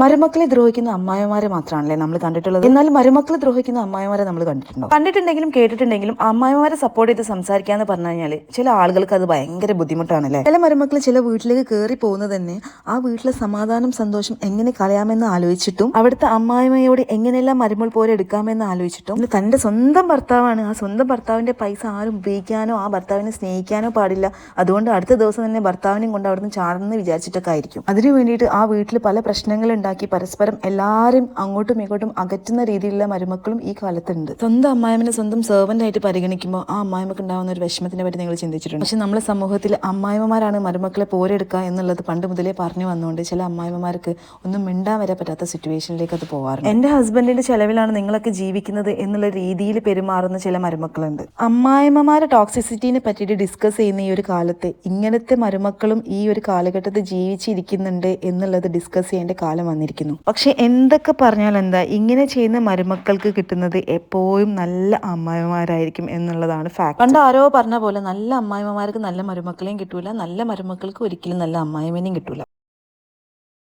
മരുമക്കളെ ദ്രോഹിക്കുന്ന അമ്മായിമാരെ മാത്രമാണല്ലേ നമ്മൾ കണ്ടിട്ടുള്ളത്. എന്നാൽ മരുമക്കളെ ദ്രോഹിക്കുന്ന അമ്മായിമാരെ നമ്മൾ കണ്ടിട്ടുണ്ടെങ്കിലും കേട്ടിട്ടുണ്ടെങ്കിലും അമ്മായിമാരെ സപ്പോർട്ട് ചെയ്ത് സംസാരിക്കാന്ന് പറഞ്ഞു കഴിഞ്ഞാൽ ചില ആളുകൾക്ക് അത് ഭയങ്കര ബുദ്ധിമുട്ടാണല്ലേ. ചില മരുമക്കൾ ചില വീട്ടിലേക്ക് കയറി പോകുന്നത് തന്നെ ആ വീട്ടിലെ സമാധാനം സന്തോഷം എങ്ങനെ കളയാമെന്ന് ആലോചിച്ചിട്ടും അവിടുത്തെ അമ്മായിമ്മയോട് എങ്ങനെയെല്ലാം മരുമകൾ പോലെ എടുക്കാമെന്ന് ആലോചിച്ചിട്ടും തന്റെ സ്വന്തം ഭർത്താവാണ്, ആ സ്വന്തം ഭർത്താവിന്റെ പൈസ ആരും ഉപയോഗിക്കാനോ ആ ഭർത്താവിനെ സ്നേഹിക്കാനോ പാടില്ല, അതുകൊണ്ട് അടുത്ത ദിവസം തന്നെ ഭർത്താവിനെയും കൊണ്ട് അവിടുന്ന് ചാടണമെന്ന് വിചാരിച്ചിട്ടൊക്കെ ആയിരിക്കും. അതിനു വേണ്ടിയിട്ട് ആ വീട്ടിൽ പല പ്രശ്നങ്ങൾ ഉണ്ടാക്കി പരസ്പരം എല്ലാവരും അങ്ങോട്ടും ഇങ്ങോട്ടും അകറ്റുന്ന രീതിയിലുള്ള മരുമക്കളും ഈ കാലത്തുണ്ട്. സ്വന്തം അമ്മായിമ്മനെ സ്വന്തം സെർവന്റ് ആയിട്ട് പരിഗണിക്കുമ്പോൾ ആ അമ്മായിമ്മക്ക് ഉണ്ടാകുന്ന ഒരു വിഷമത്തിനെ പറ്റി നിങ്ങൾ ചിന്തിച്ചിട്ടുണ്ട്? പക്ഷെ നമ്മളെ സമൂഹത്തിൽ അമ്മായിമ്മമാരാണ് മരുമക്കളെ പോരെടുക്കുക എന്നുള്ളത് പണ്ട് മുതലേ പറഞ്ഞു വന്നുകൊണ്ട് ചില അമ്മായിമ്മമാർക്ക് ഒന്നും മിണ്ടാൻ വരെ പറ്റാത്ത സിറ്റുവേഷനിലേക്ക് അത് പോകാറുണ്ട്. എന്റെ ഹസ്ബൻഡിന്റെ ചെലവിലാണ് നിങ്ങളൊക്കെ ജീവിക്കുന്നത് എന്നുള്ള രീതിയിൽ പെരുമാറുന്ന ചില മരുമക്കളുണ്ട്. അമ്മായിമ്മമാരെ ടോക്സിസിറ്റിനെ പറ്റിയിട്ട് ഡിസ്കസ് ചെയ്യുന്ന ഈ ഒരു കാലത്ത് ഇങ്ങനത്തെ മരുമക്കളും ഈ ഒരു കാലഘട്ടത്തിൽ ജീവിച്ചിരിക്കുന്നുണ്ട് എന്നുള്ളത് ഡിസ്കസ് ചെയ്യേണ്ട കാലം വന്നിരിക്കുന്നു. പക്ഷെ എന്തൊക്കെ പറഞ്ഞാൽ എന്താ, ഇങ്ങനെ ചെയ്യുന്ന മരുമക്കൾക്ക് കിട്ടുന്നത് എപ്പോഴും നല്ല അമ്മായിമാരായിരിക്കും എന്നുള്ളതാണ് ഫാക്ട്. പണ്ട് ആരോ പറഞ്ഞ പോലെ നല്ല അമ്മായിമാർക്ക് നല്ല മരുമക്കളെയും കിട്ടൂല, നല്ല മരുമക്കൾക്ക് ഒരിക്കലും നല്ല അമ്മായിമേനെയും കിട്ടൂല.